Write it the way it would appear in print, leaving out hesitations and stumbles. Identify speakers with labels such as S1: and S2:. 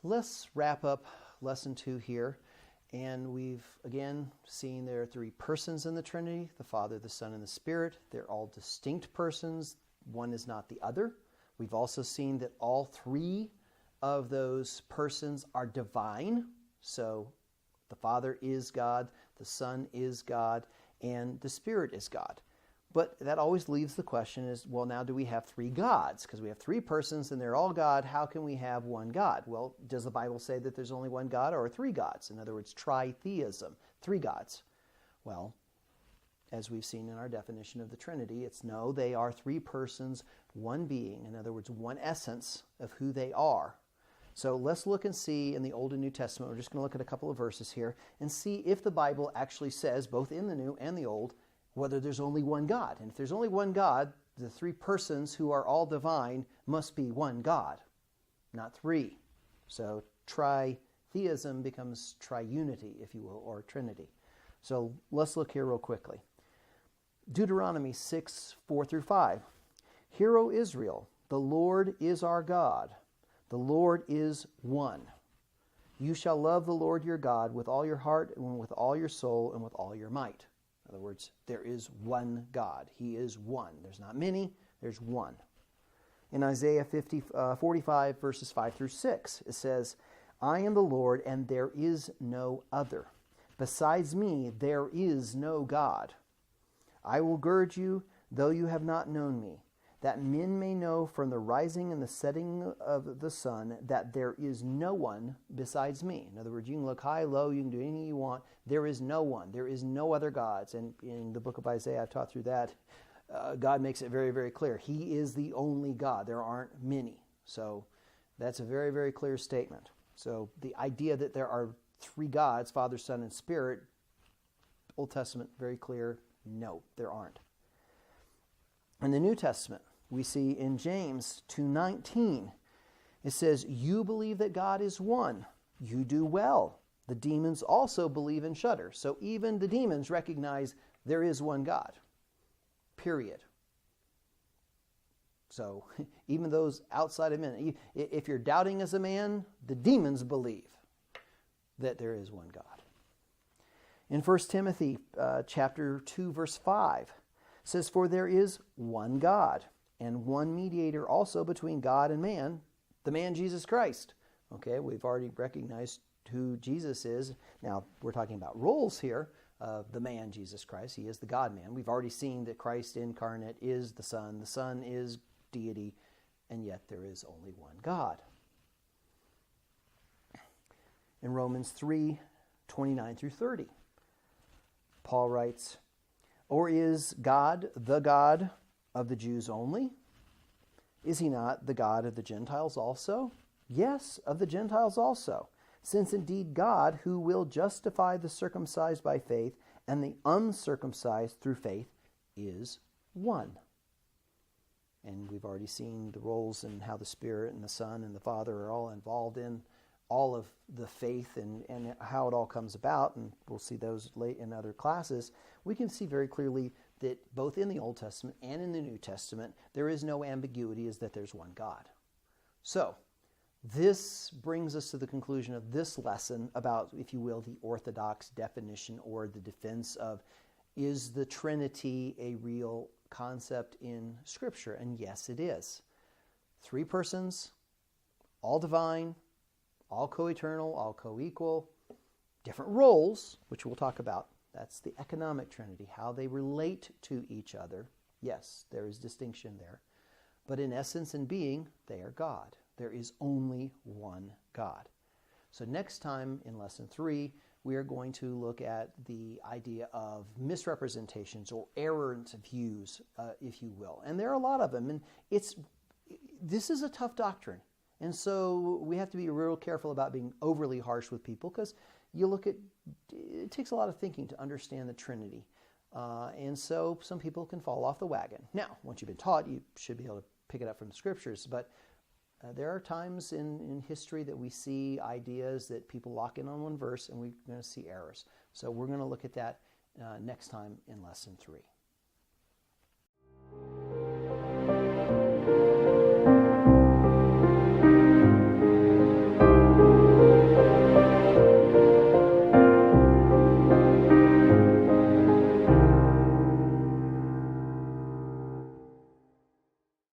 S1: let's wrap up lesson 2 here. And we've, again, seen there are 3 persons in the Trinity, the Father, the Son, and the Spirit. They're all distinct persons. One is not the other. We've also seen that all 3 of those persons are divine. So the Father is God, the Son is God, and the Spirit is God. But that always leaves the question is, well, now do we have 3 gods? Because we have 3 persons and they're all God. How can we have one God? Well, does the Bible say that there's only one God or 3 gods? In other words, Tri-Theism, 3 gods. Well, as we've seen in our definition of the Trinity, it's no, they are 3 persons, one being. In other words, one essence of who they are. So let's look and see in the Old and New Testament. We're just going to look at a couple of verses here and see if the Bible actually says, both in the New and the Old, whether there's only one God. And if there's only one God, the 3 persons who are all divine must be one God, not 3. So Tri-Theism becomes triunity, if you will, or Trinity. So let's look here real quickly. Deuteronomy 6, 4 through 5. Hear, O Israel, the Lord is our God. The Lord is one. You shall love the Lord your God with all your heart and with all your soul and with all your might. In other words, there is one God. He is one. There's not many, there's one. In Isaiah 45, verses 5 through 6, it says, I am the Lord, and there is no other. Besides me, there is no God. I will gird you, though you have not known me, that men may know from the rising and the setting of the sun that there is no one besides me. In other words, you can look high, low, you can do anything you want. There is no one. There is no other gods. And in the book of Isaiah, I've taught through that, God makes it very, very clear. He is the only God. There aren't many. So that's a very, very clear statement. So the idea that there are 3 gods, Father, Son, and Spirit, Old Testament, very clear, no, there aren't. In the New Testament, we see in James 2:19, it says, you believe that God is one. You do well. The demons also believe and shudder. So even the demons recognize there is one God. Period. So even those outside of men, if you're doubting as a man, the demons believe that there is one God. In 1 Timothy chapter 2, verse 5, says, for there is one God and one mediator also between God and man, the man Jesus Christ. Okay, we've already recognized who Jesus is. Now, we're talking about roles here of the man Jesus Christ. He is the God-man. We've already seen that Christ incarnate is the Son. The Son is deity, and yet there is only one God. In Romans 3, 29 through 30, Paul writes, or is God the God of the Jews only? Is he not the God of the Gentiles also? Yes, of the Gentiles also. Since indeed God, who will justify the circumcised by faith and the uncircumcised through faith, is one. And we've already seen the roles and how the Spirit and the Son and the Father are all involved in all of the faith and how it all comes about, and we'll see those late in other classes. We can see very clearly that both in the Old Testament and in the New Testament, there is no ambiguity as that there's one God. So, this brings us to the conclusion of this lesson about, if you will, the orthodox definition or the defense of, is the Trinity a real concept in Scripture? And yes, it is. 3 persons, all divine, all co-eternal, all co-equal, different roles, which we'll talk about. That's the economic Trinity, how they relate to each other. Yes, there is distinction there. But in essence and being, they are God. There is only one God. So next time in Lesson 3, we are going to look at the idea of misrepresentations or errant views, if you will. And there are a lot of them. And this is a tough doctrine. And so we have to be real careful about being overly harsh with people, because it takes a lot of thinking to understand the Trinity. And so some people can fall off the wagon. Now, once you've been taught, you should be able to pick it up from the Scriptures. But there are times in history that we see ideas that people lock in on one verse, and we're going to see errors. So we're going to look at that next time in Lesson 3.